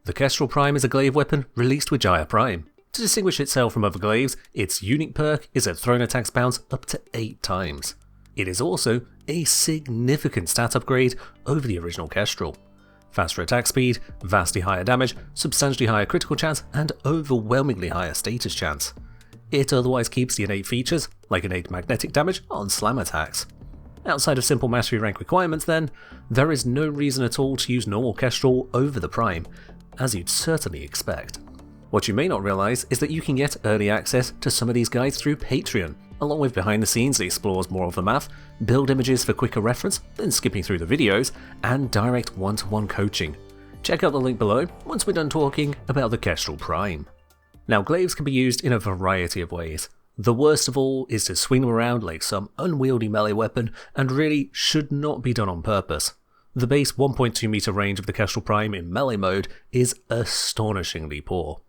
The Kestrel Prime is a glaive weapon released with Jaya Prime. To distinguish itself from other glaives, its unique perk is a thrown attacks bounce up to 8 times. It is also a significant stat upgrade over the original Kestrel. Faster attack speed, vastly higher damage, substantially higher critical chance, and overwhelmingly higher status chance. It otherwise keeps the innate features, like innate magnetic damage, on slam attacks. Outside of simple mastery rank requirements then, there is no reason at all to use normal Kestrel over the Prime, as you'd certainly expect. What you may not realise is that you can get early access to some of these guides through Patreon, along with behind the scenes that explores more of the math, build images for quicker reference than skipping through the videos, and direct one-to-one coaching. Check out the link below once we're done talking about the Kestrel Prime. Now, glaives can be used in a variety of ways. The worst of all is to swing them around like some unwieldy melee weapon, and really should not be done on purpose. The base 1.2 meter range of the Kestrel Prime in melee mode is astonishingly poor.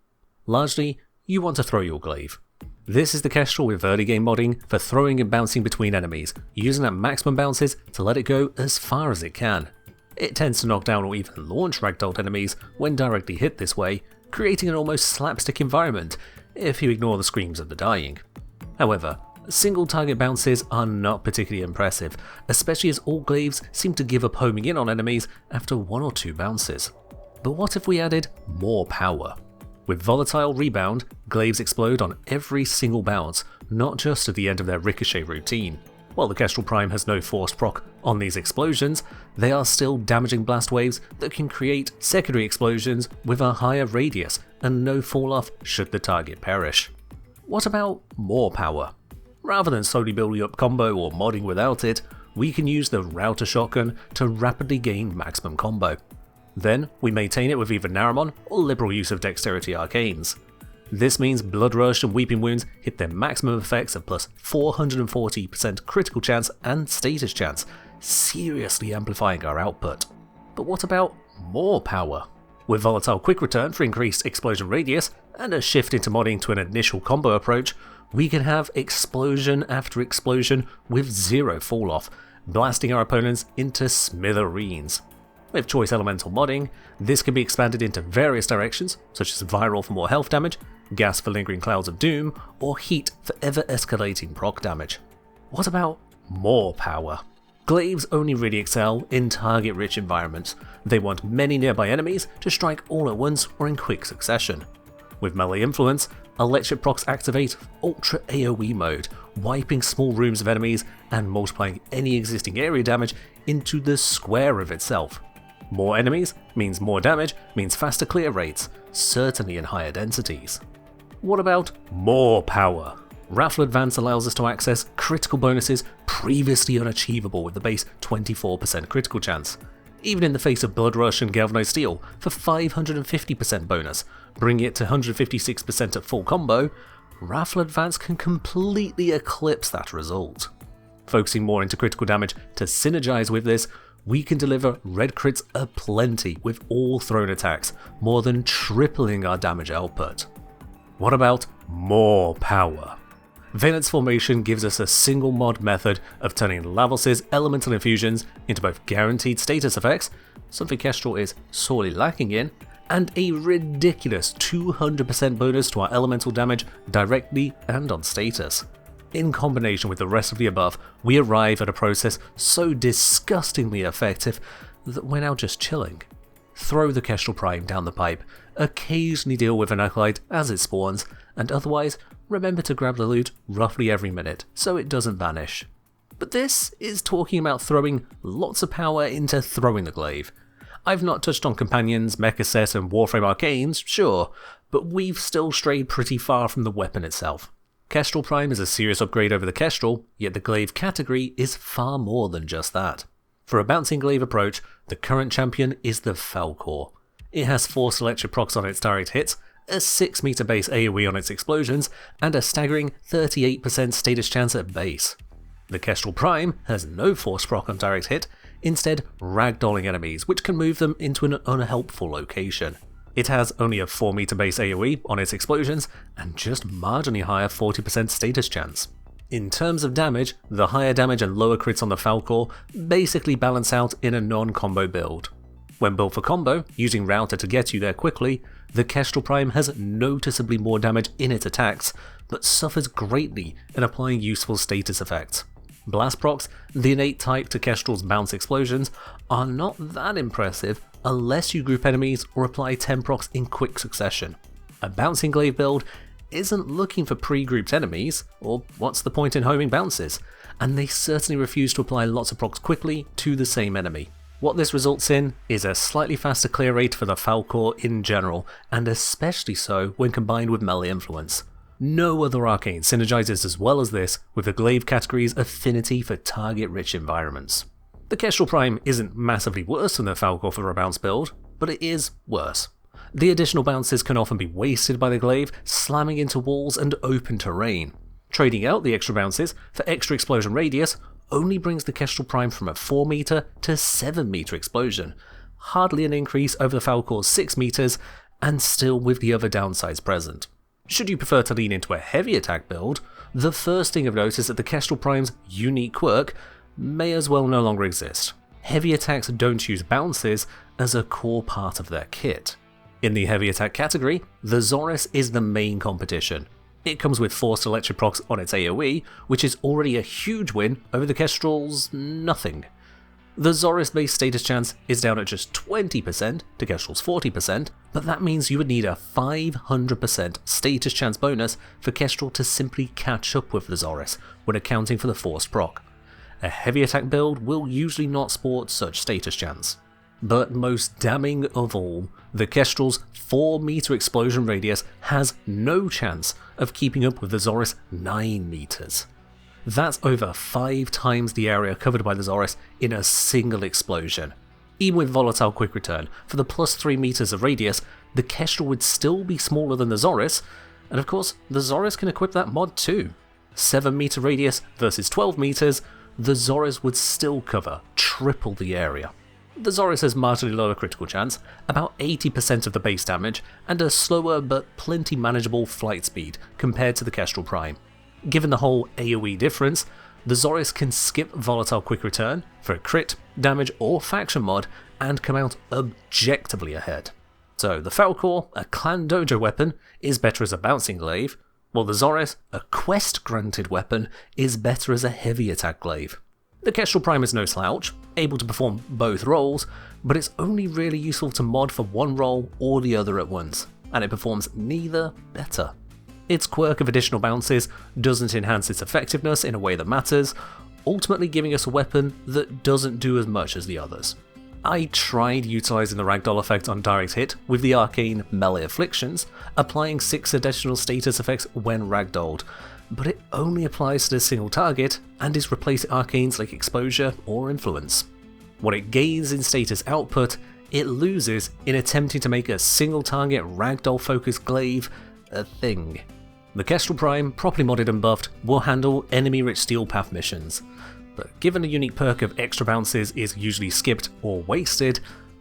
Largely, you want to throw your glaive. This is the Kestrel with early game modding for throwing and bouncing between enemies, using at maximum bounces to let it go as far as it can. It tends to knock down or even launch ragdolled enemies when directly hit this way, creating an almost slapstick environment if you ignore the screams of the dying. However, single target bounces are not particularly impressive, especially as all glaives seem to give up homing in on enemies after 1 or 2 bounces. But what if we added more power? With volatile rebound, glaives explode on every single bounce, not just at the end of their ricochet routine. While the Kestrel Prime has no forced proc on these explosions, they are still damaging blast waves that can create secondary explosions with a higher radius and no fall off should the target perish. What about more power? Rather than slowly building up combo or modding without it, we can use the router shotgun to rapidly gain maximum combo. Then we maintain it with either Naramon or liberal use of dexterity arcanes. This means Blood Rush and Weeping Wounds hit their maximum effects of plus 440% critical chance and status chance, seriously amplifying our output. But what about more power? With Volatile Quick Return for increased explosion radius and a shift into modding to an initial combo approach, we can have explosion after explosion with 0 fall off, blasting our opponents into smithereens. With Choice Elemental modding, this can be expanded into various directions, such as Viral for more health damage, Gas for lingering clouds of doom, or Heat for ever escalating proc damage. What about more power? Glaives only really excel in target-rich environments. They want many nearby enemies to strike all at once or in quick succession. With melee influence, electric procs activate Ultra AoE mode, wiping small rooms of enemies and multiplying any existing area damage into the square of itself. More enemies means more damage, means faster clear rates, certainly in higher densities. What about more power? Raffle Advance allows us to access critical bonuses previously unachievable with the base 24% critical chance, even in the face of Blood Rush and Galvanized Steel for 550% bonus, bringing it to 156% at full combo. Raffle Advance can completely eclipse that result. Focusing more into critical damage to synergize with this, we can deliver red crits aplenty with all thrown attacks, more than tripling our damage output. What about more power? Valence Formation gives us a single mod method of turning Lavos' elemental infusions into both guaranteed status effects, something Kestrel is sorely lacking in, and a ridiculous 200% bonus to our elemental damage directly and on status. In combination with the rest of the above, we arrive at a process so disgustingly effective that we're now just chilling. Throw the Kestrel Prime down the pipe, occasionally deal with an acolyte as it spawns, and otherwise remember to grab the loot roughly every minute so it doesn't vanish. But this is talking about throwing lots of power into throwing the glaive. I've not touched on companions, mecha set and Warframe arcanes, sure, but we've still strayed pretty far from the weapon itself. Kestrel Prime is a serious upgrade over the Kestrel, yet the glaive category is far more than just that. For a bouncing glaive approach, the current champion is the Falcor. It has forced electric procs on its direct hits, a 6 meter base AoE on its explosions, and a staggering 38% status chance at base. The Kestrel Prime has no forced proc on direct hit, instead ragdolling enemies, which can move them into an unhelpful location. It has only a 4 meter base AoE on its explosions, and just marginally higher 40% status chance. In terms of damage, the higher damage and lower crits on the Falcor basically balance out in a non-combo build. When built for combo, using Router to get you there quickly, the Kestrel Prime has noticeably more damage in its attacks, but suffers greatly in applying useful status effects. Blast procs, the innate type to Kestrel's bounce explosions, are not that impressive unless you group enemies or apply 10 procs in quick succession. A bouncing glaive build isn't looking for pre-grouped enemies, or what's the point in homing bounces, and they certainly refuse to apply lots of procs quickly to the same enemy. What this results in is a slightly faster clear rate for the Falcor in general, and especially so when combined with melee influence. No other arcane synergizes as well as this with the glaive category's affinity for target-rich environments. The Kestrel Prime isn't massively worse than the Falcor for a bounce build, but it is worse. The additional bounces can often be wasted by the glaive, slamming into walls and open terrain. Trading out the extra bounces for extra explosion radius only brings the Kestrel Prime from a 4 meter to 7 meter explosion, hardly an increase over the Falcor's 6 meters, and still with the other downsides present. Should you prefer to lean into a heavy attack build, the first thing of note is that the Kestrel Prime's unique quirk may as well no longer exist. Heavy attacks don't use bounces as a core part of their kit. In the heavy attack category, the Xoris is the main competition. It comes with forced electric procs on its AoE, which is already a huge win over the Kestrel's nothing. The Xoris base status chance is down at just 20% to Kestrel's 40%, but that means you would need a 500% status chance bonus for Kestrel to simply catch up with the Xoris when accounting for the forced proc. A heavy attack build will usually not sport such status chance. But most damning of all, the Kestrel's 4 meter explosion radius has no chance of keeping up with the Xoris' 9 meters. That's over 5 times the area covered by the Xoris in a single explosion. Even with volatile quick return, for the plus 3 meters of radius, the Kestrel would still be smaller than the Xoris, and of course the Xoris can equip that mod too. 7 meter radius versus 12 meters, the Xoris would still cover triple the area. The Xoris has marginally lower critical chance, about 80% of the base damage, and a slower but plenty manageable flight speed compared to the Kestrel Prime. Given the whole AoE difference, the Xoris can skip volatile quick return for a crit, damage or faction mod and come out objectively ahead. So the Falcor, a clan dojo weapon, is better as a bouncing glaive, while the Xoris, a quest granted weapon, is better as a heavy attack glaive. The Kestrel Prime is no slouch, able to perform both roles, but it's only really useful to mod for one role or the other at once, and it performs neither better. Its quirk of additional bounces doesn't enhance its effectiveness in a way that matters, ultimately giving us a weapon that doesn't do as much as the others. I tried utilising the ragdoll effect on direct hit with the arcane melee afflictions, applying 6 additional status effects when ragdolled, but it only applies to a single target and is replaced at arcanes like exposure or influence. What it gains in status output, it loses in attempting to make a single target ragdoll focused glaive a thing. The Kestrel Prime, properly modded and buffed, will handle enemy rich steel path missions, but given the unique perk of extra bounces is usually skipped or wasted,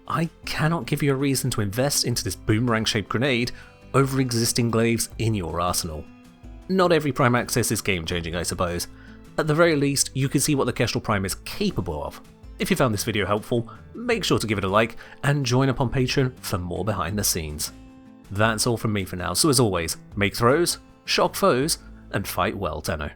I cannot give you a reason to invest into this boomerang shaped grenade over existing glaives in your arsenal. Not every Prime access is game changing, I suppose. At the very least, you can see what the Kestrel Prime is capable of. If you found this video helpful, make sure to give it a like and join up on Patreon for more behind the scenes. That's all from me for now, so as always, make throws, shock foes, and fight well, Tenno.